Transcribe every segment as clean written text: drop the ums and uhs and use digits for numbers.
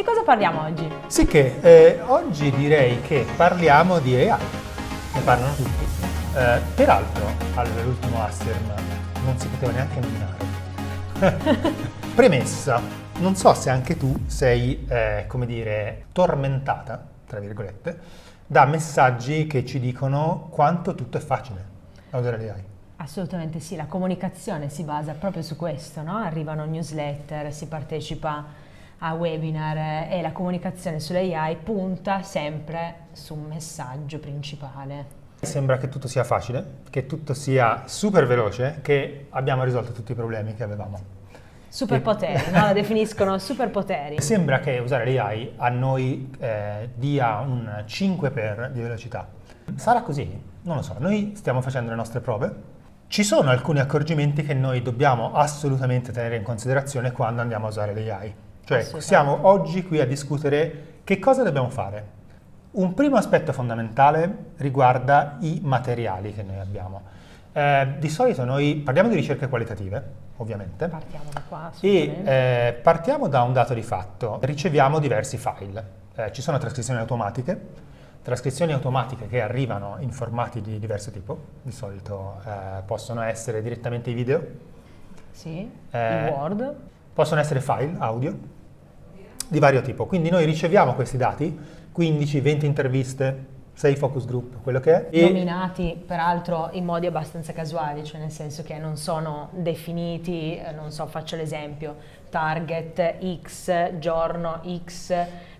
Di cosa parliamo oggi? Sì che oggi direi che parliamo di AI, ne parlano tutti. Peraltro, all'ultimo Asterm non si poteva neanche indovinare. Premessa, non so se anche tu sei, come dire, tormentata, tra virgolette, da messaggi che ci dicono quanto tutto è facile a usare l'AI. Assolutamente sì, la comunicazione si basa proprio su questo, no? Arrivano newsletter, si partecipa a webinar e la comunicazione sull'AI punta sempre su un messaggio principale. Sembra che tutto sia facile, che tutto sia super veloce, che abbiamo risolto tutti i problemi che avevamo. Superpoteri, no? La definiscono superpoteri. Sembra che usare l'AI a noi dia un 5x di velocità. Sarà così? Non lo so, noi stiamo facendo le nostre prove. Ci sono alcuni accorgimenti che noi dobbiamo assolutamente tenere in considerazione quando andiamo a usare l'AI. Cioè, siamo oggi qui a discutere che cosa dobbiamo fare. Un primo aspetto fondamentale riguarda i materiali che noi abbiamo. Di solito noi parliamo di ricerche qualitative, ovviamente. Partiamo da qua, assolutamente. E partiamo da un dato di fatto. Riceviamo diversi file. Ci sono trascrizioni automatiche che arrivano in formati di diverso tipo. Di solito possono essere direttamente i video. Sì, il Word. Possono essere file audio di vario tipo. Quindi noi riceviamo questi dati, 15, 20 interviste, 6 focus group, quello che è. Nominati peraltro in modi abbastanza casuali, cioè nel senso che non sono definiti, non so, faccio l'esempio, target X, giorno X,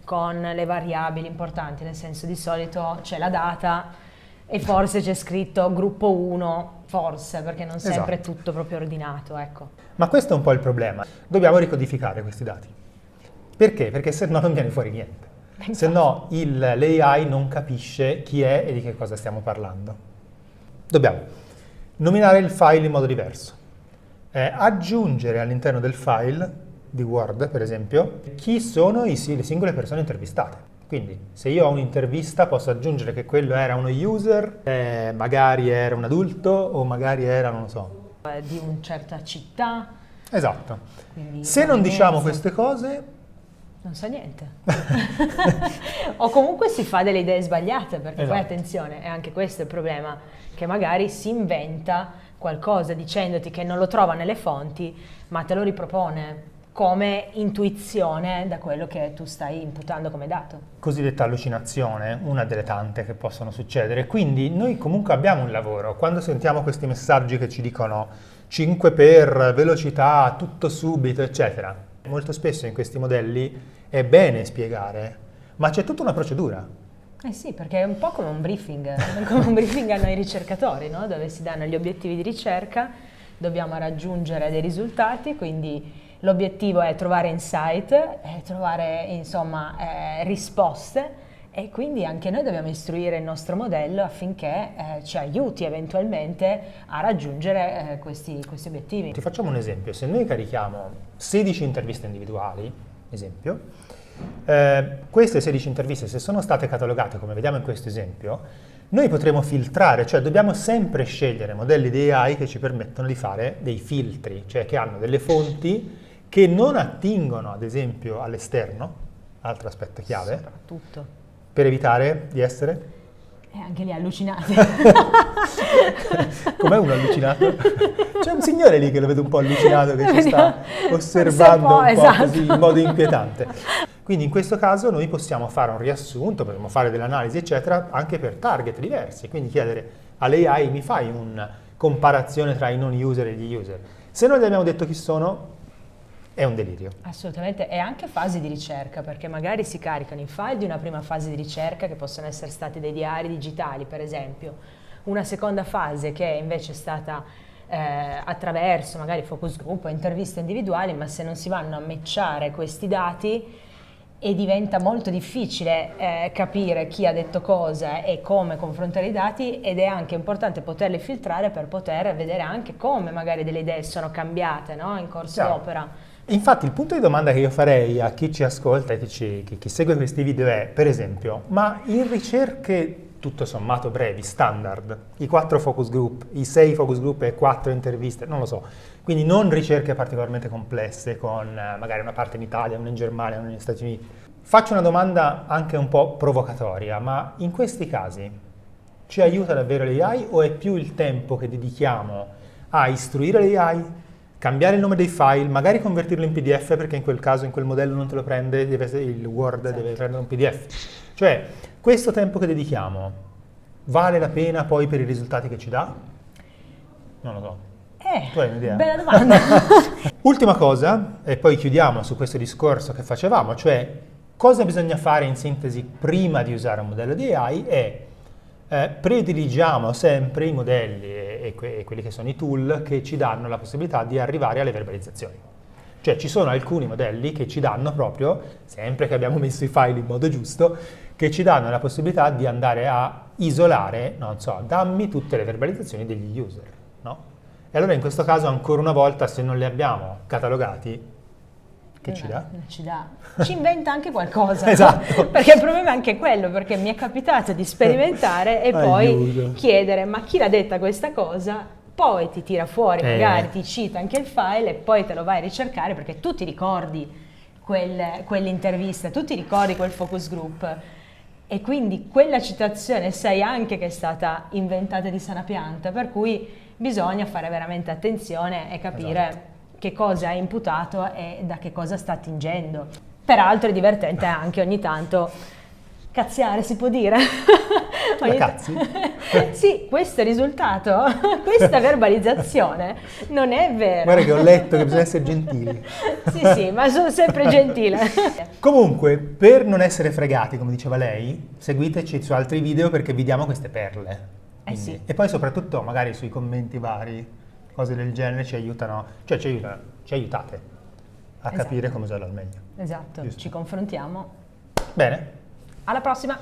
con le variabili importanti, nel senso di solito c'è la data e forse c'è scritto gruppo 1, forse, perché non sempre è tutto proprio ordinato, ecco. Ma questo è un po' il problema. Dobbiamo ricodificare questi dati. Perché? Perché se no non viene fuori niente. Se no l'AI non capisce chi è e di che cosa stiamo parlando. Dobbiamo nominare il file in modo diverso, aggiungere all'interno del file di Word, per esempio, chi sono le singole persone intervistate. Quindi se io ho un'intervista posso aggiungere che quello era uno user, magari era un adulto o magari era, non lo so, di una certa città. Esatto. Quindi se non diciamo queste cose, non so niente. O comunque si fa delle idee sbagliate, perché poi attenzione, è anche questo il problema, che magari si inventa qualcosa dicendoti che non lo trova nelle fonti, ma te lo ripropone come intuizione da quello che tu stai imputando come dato. Cosiddetta allucinazione, una delle tante che possono succedere. Quindi noi comunque abbiamo un lavoro. Quando sentiamo questi messaggi che ci dicono 5x, velocità, tutto subito, eccetera, molto spesso in questi modelli è bene spiegare, ma c'è tutta una procedura. Eh sì, perché è un po' come un briefing a noi ricercatori, no? Dove si danno gli obiettivi di ricerca, dobbiamo raggiungere dei risultati, quindi l'obiettivo è trovare insight, trovare insomma risposte, e quindi anche noi dobbiamo istruire il nostro modello affinché ci aiuti eventualmente a raggiungere questi obiettivi. Ti facciamo un esempio: se noi carichiamo 16 interviste individuali, esempio, queste 16 interviste, se sono state catalogate come vediamo in questo esempio, noi potremo filtrare, cioè dobbiamo sempre scegliere modelli di AI che ci permettono di fare dei filtri, cioè che hanno delle fonti che non attingono ad esempio all'esterno, altro aspetto chiave, soprattutto per evitare di essere? Anche lì allucinati. Com'è uno allucinato? C'è un signore lì che lo vedo un po' allucinato, che ci sta osservando un po' così in modo inquietante. Quindi in questo caso noi possiamo fare un riassunto, potremmo fare delle analisi eccetera anche per target diversi, quindi chiedere all'AI mi fai una comparazione tra i non user e gli user. Se noi gli abbiamo detto chi sono, è un delirio. Assolutamente, e anche fasi di ricerca, perché magari si caricano i file di una prima fase di ricerca che possono essere stati dei diari digitali per esempio, una seconda fase che invece è stata attraverso magari focus group o interviste individuali, ma se non si vanno a matchare questi dati e diventa molto difficile capire chi ha detto cosa e come confrontare i dati, ed è anche importante poterli filtrare per poter vedere anche come magari delle idee sono cambiate, no? In corso d'opera. Infatti il punto di domanda che io farei a chi ci ascolta e chi segue questi video è, per esempio, ma in ricerche tutto sommato brevi, standard, i 4 focus group, i 6 focus group e 4 interviste, non lo so, quindi non ricerche particolarmente complesse con magari una parte in Italia, una in Germania, una negli Stati Uniti, Faccio una domanda anche un po' provocatoria, ma in questi casi ci aiuta davvero l'AI o è più il tempo che dedichiamo a istruire l'AI, cambiare il nome dei file, magari convertirlo in PDF perché in quel caso, in quel modello non te lo prende, il Word deve prendere un PDF. Cioè, questo tempo che dedichiamo vale la pena poi per i risultati che ci dà? Non lo so. Tu hai un'idea? Bella domanda. Ultima cosa, e poi chiudiamo su questo discorso che facevamo, cioè cosa bisogna fare in sintesi prima di usare un modello di AI è prediligiamo sempre i modelli e quelli che sono i tool che ci danno la possibilità di arrivare alle verbalizzazioni. Cioè ci sono alcuni modelli che ci danno proprio, sempre che abbiamo messo i file in modo giusto, che ci danno la possibilità di andare a isolare, non so, dammi tutte le verbalizzazioni degli user, no? E allora in questo caso ancora una volta se non li abbiamo catalogati, che ci dà? Ci inventa anche qualcosa. Esatto. Perché il problema è anche quello, perché mi è capitato di sperimentare e poi chiedere ma chi l'ha detta questa cosa, poi ti tira fuori, magari ti cita anche il file e poi te lo vai a ricercare perché tu ti ricordi quell'intervista, tu ti ricordi quel focus group e quindi quella citazione sai anche che è stata inventata di sana pianta, per cui bisogna fare veramente attenzione e capire che cosa ha imputato e da che cosa sta attingendo. Peraltro è divertente anche ogni tanto cazziare, si può dire? Cazzi? Sì, questo risultato, questa verbalizzazione non è vera. Guarda che ho letto che bisogna essere gentili. Sì, ma sono sempre gentile. Comunque, per non essere fregati, come diceva lei, seguiteci su altri video perché vi diamo queste perle. Quindi, sì. E poi soprattutto magari sui commenti vari, cose del genere ci aiutano, cioè ci aiutate a capire come usarlo al meglio. Esatto, Giusto. ci confrontiamo. Bene. Alla prossima!